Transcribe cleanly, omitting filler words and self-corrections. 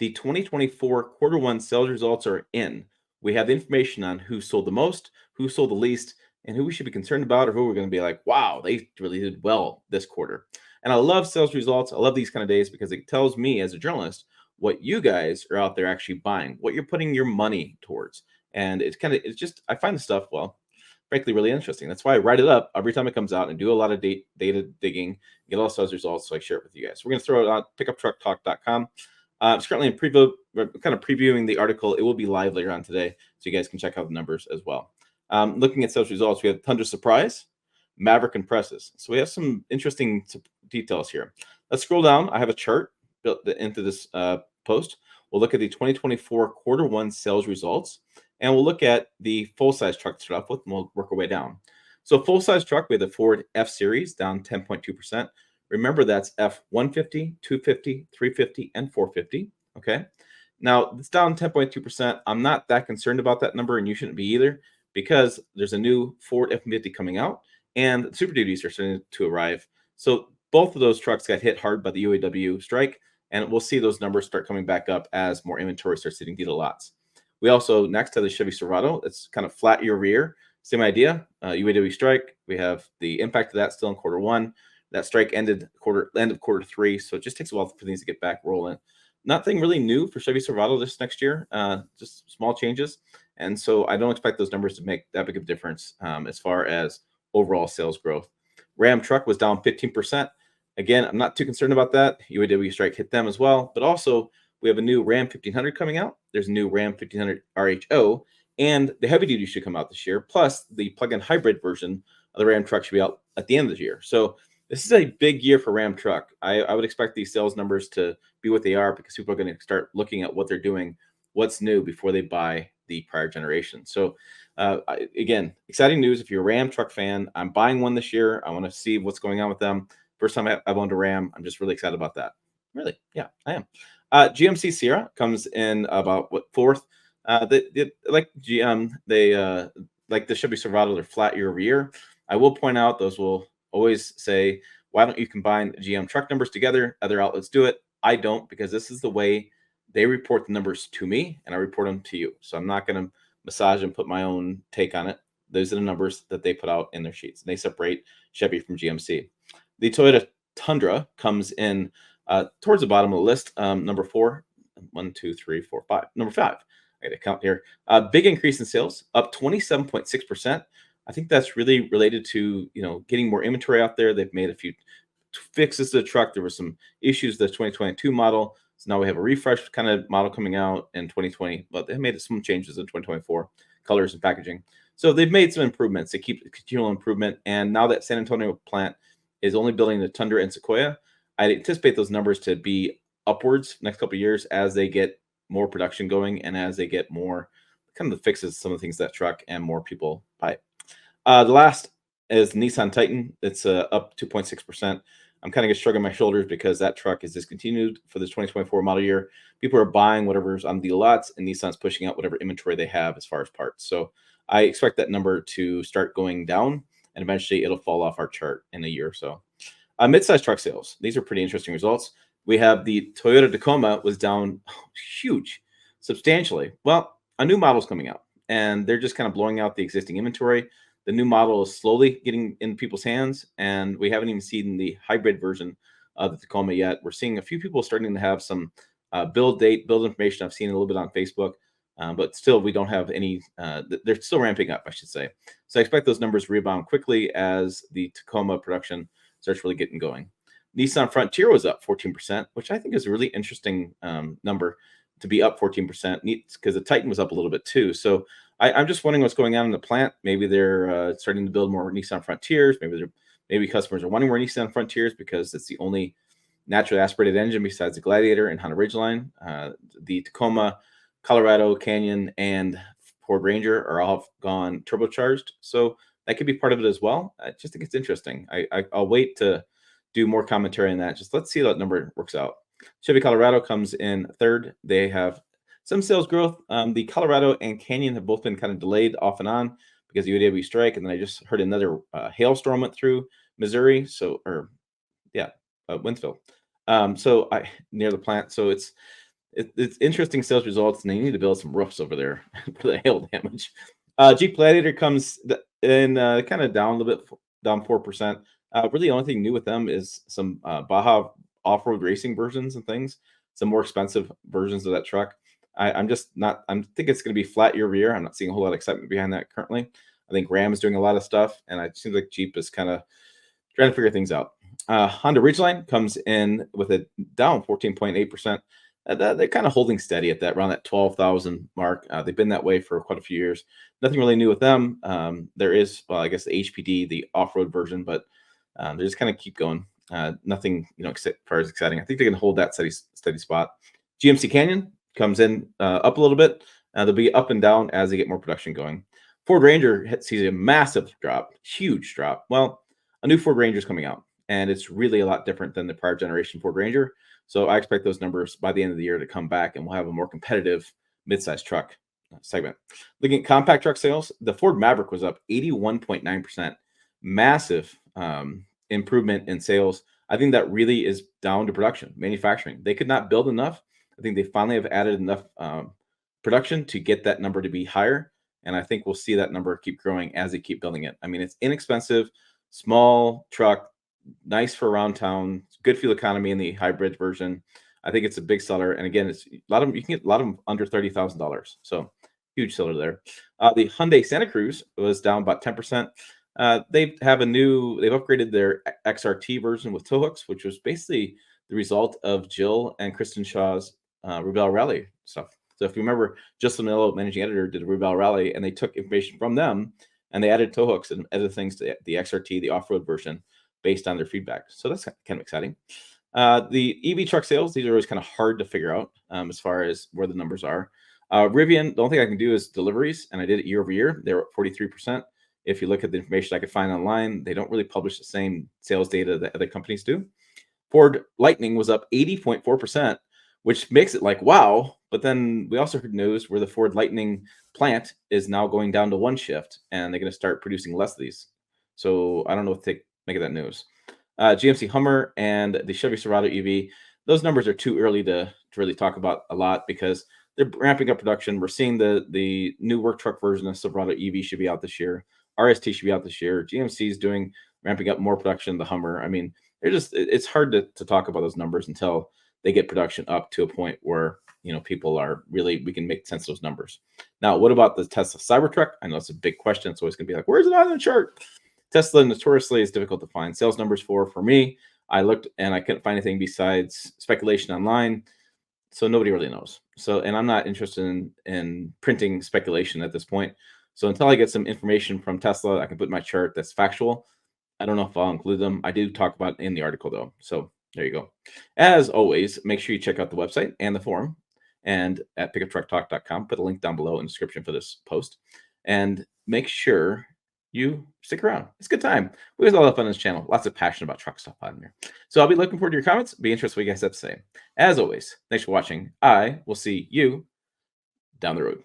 The 2024 quarter one sales results are in. We have the information on who sold the most, who sold the least, and who we should be concerned about, or who we're going to be like, wow, they really did well this quarter. And I love sales results. I love these kind of days because it tells me as a journalist what you guys are out there actually buying, what you're putting your money towards. And it's just, I find the stuff, well, frankly, really interesting. That's why I write it up every time it comes out and do a lot of data digging, get all those results, so I share it with you guys. So we're going to throw it on pickuptrucktalk.com. It's currently in preview, kind of previewing the article. It will be live later on today, so you guys can check out the numbers as well. Looking at sales results, we have Tundra Surprise, Maverick Impresses. So we have some interesting details here. Let's scroll down. I have a chart built into this post. We'll look at the 2024 quarter one sales results, and we'll look at the full-size truck to start off with, and we'll work our way down. So full-size truck, we have the Ford F-Series down 10.2%. Remember, that's F-150, 250, 350, and 450, okay? Now, it's down 10.2%. I'm not that concerned about that number, and you shouldn't be either, because there's a new Ford F-150 coming out, and Super Duties are starting to arrive. So both of those trucks got hit hard by the UAW strike, and we'll see those numbers start coming back up as more inventory starts hitting dealer lots. We also next have the Chevy Silverado. It's kind of flat year over year. Same idea. UAW strike. We have the impact of that still in quarter one. That strike ended end of quarter three, so it just takes a while for things to get back rolling. Nothing really new for Chevy Silverado this next year. Just small changes, and so I don't expect those numbers to make that big of a difference as far as overall sales growth. Ram truck was down 15%. Again, I'm not too concerned about that. UAW strike hit them as well, but also we have a new Ram 1500 coming out. There's a new Ram 1500 RHO, and the heavy duty should come out this year. Plus, the plug-in hybrid version of the Ram truck should be out at the end of the year. So this is a big year for Ram truck. I would expect these sales numbers to be what they are because people are going to start looking at what they're doing, what's new before they buy the prior generation. So again, exciting news. If you're a Ram truck fan, I'm buying one this year. I want to see what's going on with them. First time I've owned a Ram. I'm just really excited about that. Really? Yeah, I am. GMC Sierra comes in about fourth. Like GM, they like the Chevy Silverado, they're flat year over year. I will point out those will always say, why don't you combine GM truck numbers together? Other outlets do it. I don't, because this is the way they report the numbers to me and I report them to you. So I'm not going to massage and put my own take on it. Those are the numbers that they put out in their sheets. And they separate Chevy from GMC. The Toyota Tundra comes in towards the bottom of the list, number 4. 1, 2, 3, 4, 5. Number 5. I got to count here. Big increase in sales, up 27.6%. I think that's really related to getting more inventory out there. They've made a few fixes to the truck. There were some issues with the 2022 model, so now we have a refresh kind of model coming out in 2020. But they made some changes in 2024, colors and packaging. So they've made some improvements. They keep continual improvement, and now that San Antonio plant is only building the Tundra and Sequoia, I anticipate those numbers to be upwards next couple of years as they get more production going and as they get more kind of the fixes, some of the things that truck and more people buy it. The last is Nissan Titan. It's up 2.6%. I'm kind of just shrugging my shoulders because that truck is discontinued for this 2024 model year. People are buying whatever's on the lots, and Nissan's pushing out whatever inventory they have as far as parts. So I expect that number to start going down, and eventually it'll fall off our chart in a year or so. Mid-size truck sales. These are pretty interesting results. We have the Toyota Tacoma was down huge, substantially. Well, a new model's coming out, and they're just kind of blowing out the existing inventory. The new model is slowly getting in people's hands, and we haven't even seen the hybrid version of the Tacoma yet. We're seeing a few people starting to have some build information. I've seen a little bit on Facebook, but still we don't have any. They're still ramping up, I should say. So I expect those numbers to rebound quickly as the Tacoma production starts really getting going. Nissan Frontier was up 14%, which I think is a really interesting number to be up 14%, because the Titan was up a little bit too. So I'm just wondering what's going on in the plant. Maybe they're starting to build more Nissan Frontiers. Maybe customers are wanting more Nissan Frontiers because it's the only naturally aspirated engine besides the Gladiator and Honda Ridgeline. The Tacoma, Colorado, Canyon, and Ford Ranger are all gone turbocharged. So that could be part of it as well. I just think it's interesting. I'll wait to do more commentary on that. Just let's see how that number works out. Chevy Colorado comes in third. They have some sales growth. The Colorado and Canyon have both been kind of delayed off and on because of the UAW strike. And then I just heard another hailstorm went through Missouri. Winsville. Near the plant. So It's interesting sales results, and they need to build some roofs over there for the hail damage. Jeep Gladiator comes in kind of down a little bit, down 4%. Really, the only thing new with them is some Baja off-road racing versions and things, some more expensive versions of that truck. I'm just not. I think it's going to be flat year over year. I'm not seeing a whole lot of excitement behind that currently. I think Ram is doing a lot of stuff, and it seems like Jeep is kind of trying to figure things out. Honda Ridgeline comes in with a down 14.8%. They're kind of holding steady at that around that 12,000 mark. They've been that way for quite a few years. Nothing really new with them. There is, well, I guess the HPD, the off-road version, but they just kind of keep going. Nothing, as far as exciting. I think they can hold that steady spot. GMC Canyon comes in up a little bit. They'll be up and down as they get more production going. Ford Ranger sees a massive drop, huge drop. Well, a new Ford Ranger is coming out, and it's really a lot different than the prior generation Ford Ranger. So I expect those numbers by the end of the year to come back, and we'll have a more competitive midsize truck segment. Looking at compact truck sales, the Ford Maverick was up 81.9%. Massive improvement in sales. I think that really is down to production, manufacturing. They could not build enough. I think they finally have added enough production to get that number to be higher. And I think we'll see that number keep growing as they keep building it. I mean, it's inexpensive, small truck, nice for around town, good fuel economy in the hybrid version. I think it's a big seller. And again, it's a lot of them, you can get a lot of them under $30,000. So huge seller there. The Hyundai Santa Cruz was down about 10%. They've upgraded their XRT version with tow hooks, which was basically the result of Jill and Kristen Shaw's Rebel Rally stuff. So if you remember, Justin Mello, managing editor, did a Rebel Rally, and they took information from them and they added tow hooks and other things to the XRT, the off-road version, based on their feedback. So that's kind of exciting. The EV truck sales, these are always kind of hard to figure out as far as where the numbers are. Rivian, the only thing I can do is deliveries, and I did it year over year. They're at 43%. If you look at the information I could find online, they don't really publish the same sales data that other companies do. Ford Lightning was up 80.4%, which makes it like, wow. But then we also heard news where the Ford Lightning plant is now going down to one shift, and they're going to start producing less of these. So I don't know what to make of that news. GMC Hummer and the Chevy Silverado EV, those numbers are too early to really talk about a lot because they're ramping up production. We're seeing the new work truck version of Silverado EV should be out this year. RST should be out this year. GMC is ramping up more production of the Hummer. I mean, it's hard to talk about those numbers until they get production up to a point where people are really, we can make sense of those numbers. Now, what about the Tesla Cybertruck? I know it's a big question. It's always going to be like, where's it on the chart? Tesla notoriously is difficult to find sales numbers for me. I looked and I couldn't find anything besides speculation online. So nobody really knows. And I'm not interested in printing speculation at this point. So until I get some information from Tesla, I can put my chart that's factual. I don't know if I'll include them. I do talk about it in the article though. So there you go. As always, make sure you check out the website and the forum and at pickuptrucktalk.com. Put a link down below in the description for this post. And make sure you stick around. It's a good time. We have a lot of fun on this channel. Lots of passion about truck stuff on here. So I'll be looking forward to your comments. Be interested what you guys have to say. As always, thanks for watching. I will see you down the road.